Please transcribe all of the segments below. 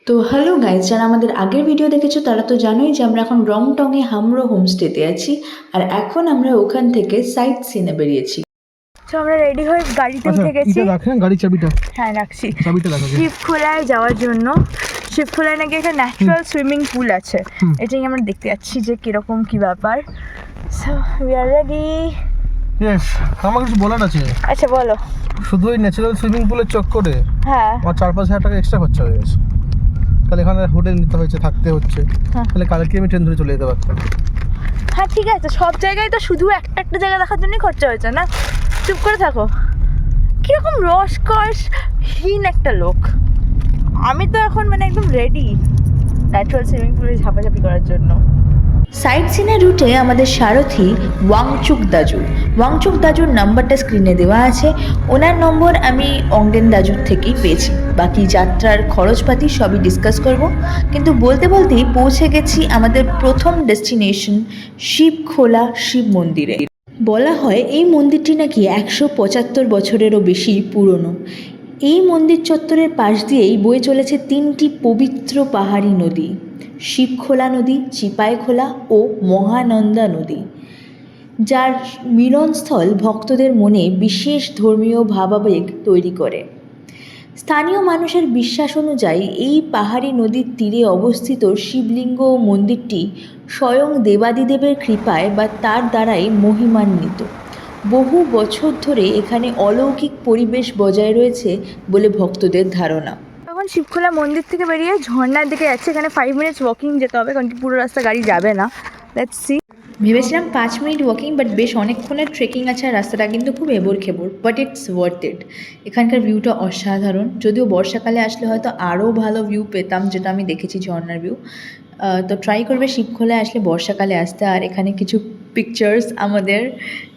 তো hello guys, যারা আমাদের আগের ভিডিও দেখেছো তারা তো জানোই যে আমরা এখন রংটংয়ে হামরো হোমস্টেতে আছি। আর এখন আমরা ওখান থেকে সাইট সিনে বেরিয়েছি। তো আমরা রেডি হয়ে গাড়িতে উঠে গেছি। রাখেন গাড়ির চাবিটা। হ্যাঁ রাখছি। চাবিটা রাখো। শিবখোলায় যাওয়ার জন্য। শিবখোলায় নাকি একটা ন্যাচারাল সুইমিং পুল আছে, এটাই আমরা দেখতে যাচ্ছি যে কিরকম কি ব্যাপার। So we are ready. Yes, আমার কিছু বলার আছে। আচ্ছা বলো। শুধু ওই ন্যাচারাল সুইমিং পুলের চক্করে হ্যাঁ আমার 4-5 হাজার টাকা এক্সট্রা খরচা হয়ে গেছে। তাহলে এখানে হোটেল নিতে হয়েছে, থাকতে হচ্ছে। তাহলে কালকে আমি ট্রেন ধরে চলে যেতে পারতাম। হ্যাঁ ঠিক আছে, সব জায়গায় তো শুধু একটা একটা জায়গা দেখার জন্যই খরচা হয়েছে না। চুপ করে থাকো। কীরকম রসকসহীন একটা লোক। আমি তো এখন মানে একদম রেডি ন্যাচারাল সুইমিং পুলে ঝাপাঝাপি করার জন্য। সাইট সিনের রুটে আমাদের সারথি ওয়াংচুক দাজুর নাম্বারটা স্ক্রিনে দেওয়া আছে। ওনার নম্বর আমি অংডেন দাজুর থেকেই পেয়েছি। বাকি যাত্রার খরচপাতি সবই ডিসকাস করব, কিন্তু বলতে বলতেই পৌঁছে গেছি আমাদের প্রথম ডেস্টিনেশন শিবখোলা শিব মন্দিরে। বলা হয় এই মন্দিরটি নাকি 175 বছরেরও বেশি পুরনো। এই মন্দির চত্বরের পাশ দিয়েই বয়ে চলেছে 3টি পবিত্র পাহাড়ি নদী, শিবখোলা নদী, চিপাইখোলা ও মহানন্দা নদী, যার মিলনস্থল ভক্তদের মনে বিশেষ ধর্মীয় ভাবাবেগ তৈরি করে। স্থানীয় মানুষের বিশ্বাস অনুযায়ী এই পাহাড়ি নদীর তীরে অবস্থিত শিবলিঙ্গ ও মন্দিরটি স্বয়ং দেবাদিদেবের কৃপায় বা তার দ্বারাই মহিমান্বিত। বহু বছর ধরে এখানে অলৌকিক পরিবেশ বজায় রয়েছে বলে ভক্তদের ধারণা। এখন শিবখোলা মন্দির থেকে বেরিয়ে ঝর্ণার দিকে যাচ্ছে। এখানে 5 মিনিটস ওয়াকিং যেতে হবে, কারণ কি পুরো রাস্তা গাড়ি যাবে না। Let's see. ভেবেছিলাম 5 মিনিট ওয়াকিং, বাট বেশ অনেকক্ষণের ট্রেকিং আছে। আর রাস্তাটা কিন্তু খুব এবড় খেবড়, বাট ইটস ওয়ার্থ ইট। এখানকার ভিউটা অসাধারণ। যদিও বর্ষাকালে আসলে হয়তো আরও ভালো ভিউ পেতাম, যেটা আমি দেখেছি ঝর্ণার ভিউ। তো ট্রাই করবে শিবখোলায় আসলে বর্ষাকালে আসতে। আর এখানে কিছু পিকচার্স আমাদের,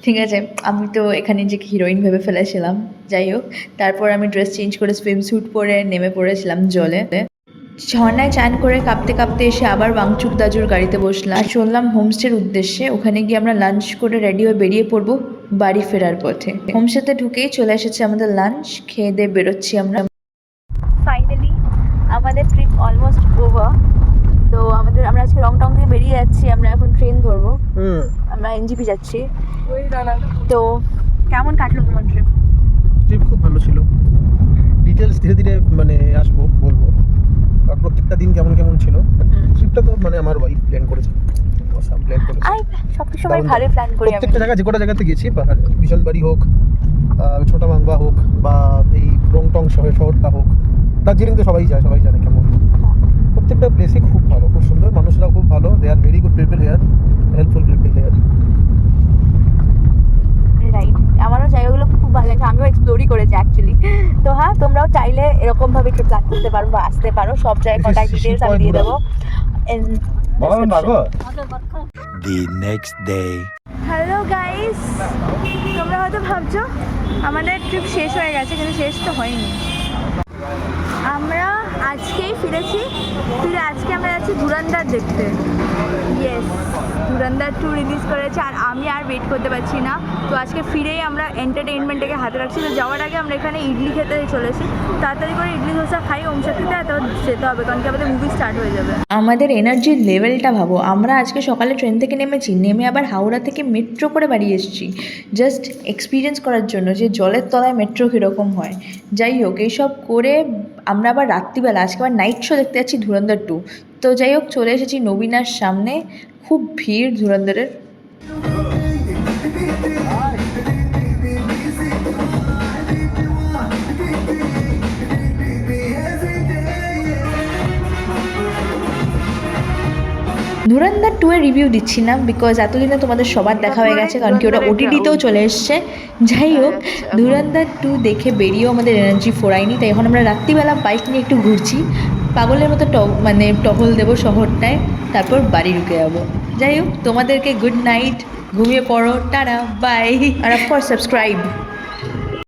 ঠিক আছে, আমি তো এখানে যে হিরোইন ভেবে ফেলেছিলাম। যাই হোক, তারপর আমি ড্রেস চেঞ্জ করে সুইম স্যুট পরে নেমে পড়েছিলাম জলে। ঝর্ণায় চান করে কাঁপতে কাঁপতে এসে আবার ওয়াংচুক দাজুর গাড়িতে বসলাম আর চললাম হোমস্টের উদ্দেশ্যে। ওখানে গিয়ে আমরা লাঞ্চ করে রেডি হয়ে বেরিয়ে পড়বো বাড়ি ফেরার পথে। হোমস্টেতে ঢুকেই চলে এসেছে আমাদের লাঞ্চ। খেয়ে দিয়ে বেরোচ্ছি আমরা। ফাইনালি আমাদের ট্রিপ অলমোস্ট ওভার। তো আমরা আজকে রংটং থেকে বেরিয়ে যাচ্ছি। আমরা এখন ট্রেন ধরবো। আমরা এনজিপি যাচ্ছি। তো কেমন কাটলো তোমার ট্রিপ? খুব ভালো ছিল। ডিটেলস ধীরে ধীরে মানে আসবো, বলবো আর প্রত্যেকটা দিন কেমন কেমন ছিল। ট্রিপটা তো মানে আমার ওয়াইফ প্ল্যান করেছে। সব সময় ভালো প্ল্যান করি। প্রত্যেকটা জায়গা, যে কটা জায়গাতে গেছি, পাহাড় বিশনবাড়ি হোক, ছোটা মাংবা হোক, বা এই রংটং শহরটা হোক, দার্জিলিং তো সবাই যায়, সবাই জানে কেমন। প্রত্যেকটা প্লেসই খুব ভালো, খুব সুন্দর, মানুষরাও খুব ভালো। They are very good people here, helpful people here. Right, আমারও জায়গাগুলো খুব ভালো লাগে। আমিও এক্সপ্লোরই করেছি অ্যাকচুয়ালি। তো হ্যাঁ, তোমরাও চাইলে এরকমভাবে ট্রিপ প্ল্যান করতে পারো বা আসতে পারো। সব জায়গায় কন্ট্যাক্ট ডিটেলস আমি দিয়ে দেবো। The next day. Hello guys, তোমরা হয়তো ভাবছো আমাদের ট্রিপ শেষ হয়ে গেছে, কিন্তু শেষ তো হয়নি। আমরা আজকেই ফিরে আজকে আমরা যাচ্ছি ধুরন্ধর দেখতে। ইয়েস, ধুরন্ধর 2 রিলিজ করেছে আর আমি আর ওয়েট করতে পারছি না। তো আজকে ফিরেই আমরা এন্টারটেইনমেন্টটাকে হাতে রাখছি। তো যাওয়ার আগে আমরা এখানে ইডলি খেতে চলেছি। তাড়াতাড়ি করে ইডলি ধোসা খাই ওমশক্তিতে, তারপর যেতে হবে, কারণ কি আমাদের মুভি স্টার্ট হয়ে যাবে। আমাদের এনার্জির লেভেলটা ভাবো। আমরা আজকে সকালে ট্রেন থেকে নেমে আবার হাওড়া থেকে মেট্রো করে বাড়ি এসেছি, জাস্ট এক্সপিরিয়েন্স করার জন্য যে জলের তলায় মেট্রো কীরকম হয়। যাই হোক, এইসব করে আমরা আবার রাত্রিবেলা আজকে আবার নাইট শো দেখতে যাচ্ছি ধুরন্ধর 2। তো যাই হোক, চলে এসেছি নবীনার সামনে। খুব ভিড় ধুরন্ধরের। ধুরন্ধর 2 এর রিভিউ দিচ্ছি না, বিকজ এতদিনে তোমাদের সবার দেখা হয়ে গেছে, কারণ কি ওটা ওটিটিতেও চলে এসছে। যাই হোক, ধুরন্ধর 2 দেখে বেরিয়েও আমাদের এনার্জি ফোরায়নি। তাই এখন আমরা রাত্রিবেলা বাইক নিয়ে একটু ঘুরছি, পাগলের মতো টহল দেবো শহরটায়, তারপর বাড়ি ঢুকে যাবো। যাই হোক, তোমাদেরকে গুড নাইট, ঘুমিয়ে পড়ো, টাটা, বাই। আর অফকোর্স সাবস্ক্রাইব।